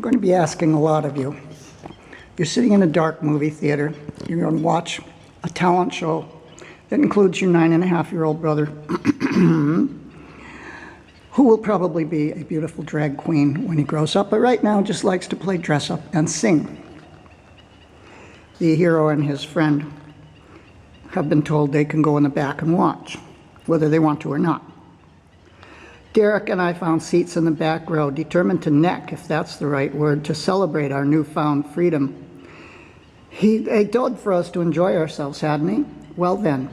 going to be asking a lot of you. You're sitting in a dark movie theater. You're going to watch a talent show that includes your 9.5-year-old brother, who will probably be a beautiful drag queen when he grows up, but right now just likes to play dress up and sing. The hero and his friend have been told they can go in the back and watch, whether they want to or not. Derek and I found seats in the back row, determined to neck, if that's the right word, to celebrate our newfound freedom. He told for us to enjoy ourselves, hadn't he? Well then.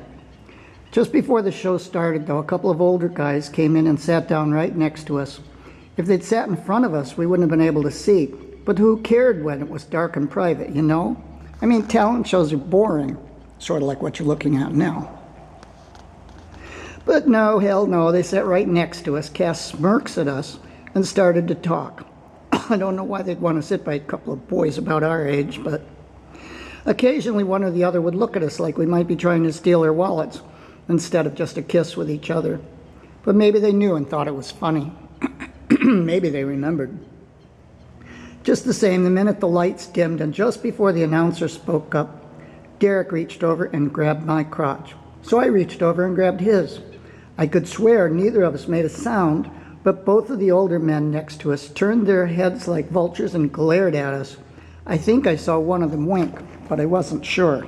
Just before the show started, though, a couple of older guys came in and sat down right next to us. If they'd sat in front of us, we wouldn't have been able to see. But who cared when it was dark and private, you know? I mean, talent shows are boring, sort of like what you're looking at now. But no, hell no, they sat right next to us, cast smirks at us, and started to talk. I don't know why they'd want to sit by a couple of boys about our age, but occasionally one or the other would look at us like we might be trying to steal their wallets instead of just a kiss with each other. But maybe they knew and thought it was funny. Maybe they remembered. Just the same, the minute the lights dimmed and just before the announcer spoke up, Derek reached over and grabbed my crotch. So I reached over and grabbed his. I could swear neither of us made a sound, but both of the older men next to us turned their heads like vultures and glared at us. I think I saw one of them wink, but I wasn't sure.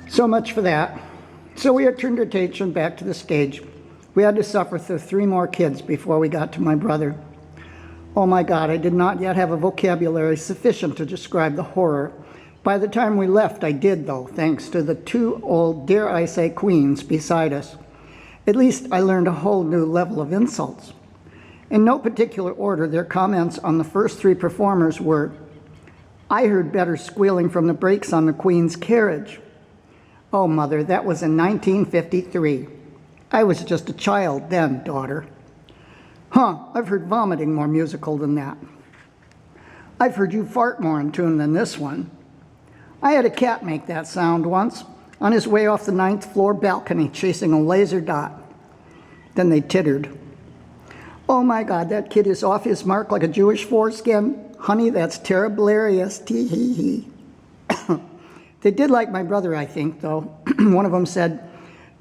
So much for that. So we had turned our attention back to the stage. We had to suffer through 3 more kids before we got to my brother. Oh my God, I did not yet have a vocabulary sufficient to describe the horror. By the time we left, I did, though, thanks to the 2 old, dare I say, queens beside us. At least I learned a whole new level of insults. In no particular order, their comments on the first 3 performers were, "I heard better squealing from the brakes on the Queen's carriage." Oh, Mother, that was in 1953. I was just a child then, daughter. Huh, I've heard vomiting more musical than that. I've heard you fart more in tune than this one. I had a cat make that sound once, on his way off the 9th floor balcony, chasing a laser dot. Then they tittered. Oh my God, that kid is off his mark like a Jewish foreskin. Honey, that's terriblarious, tee-hee-hee. They did like my brother, I think, though. One of them said,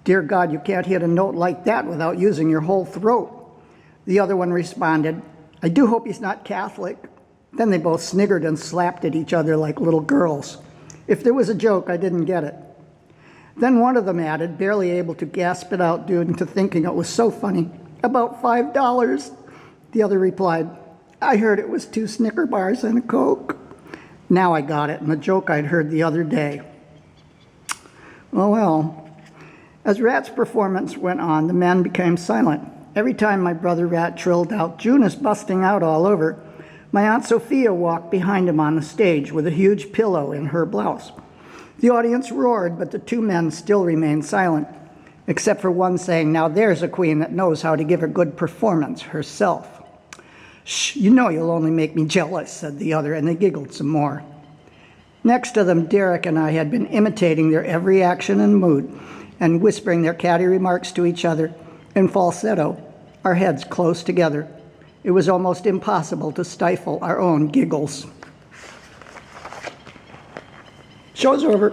"Dear God, you can't hit a note like that without using your whole throat." The other one responded, "I do hope he's not Catholic." Then they both sniggered and slapped at each other like little girls. If there was a joke, I didn't get it. Then one of them added, barely able to gasp it out due to thinking it was so funny, "About $5. The other replied, "I heard it was 2 Snicker bars and a Coke." Now I got it, and the joke I'd heard the other day. Oh well. As Rat's performance went on, the men became silent. Every time my brother Rat trilled out, "June is busting out all over," my Aunt Sophia walked behind him on the stage with a huge pillow in her blouse. The audience roared, but the 2 men still remained silent, except for one saying, "Now there's a queen that knows how to give a good performance herself." "Shh, you know you'll only make me jealous," said the other, and they giggled some more. Next to them, Derek and I had been imitating their every action and mood and whispering their catty remarks to each other in falsetto, our heads close together. It was almost impossible to stifle our own giggles. Show's over.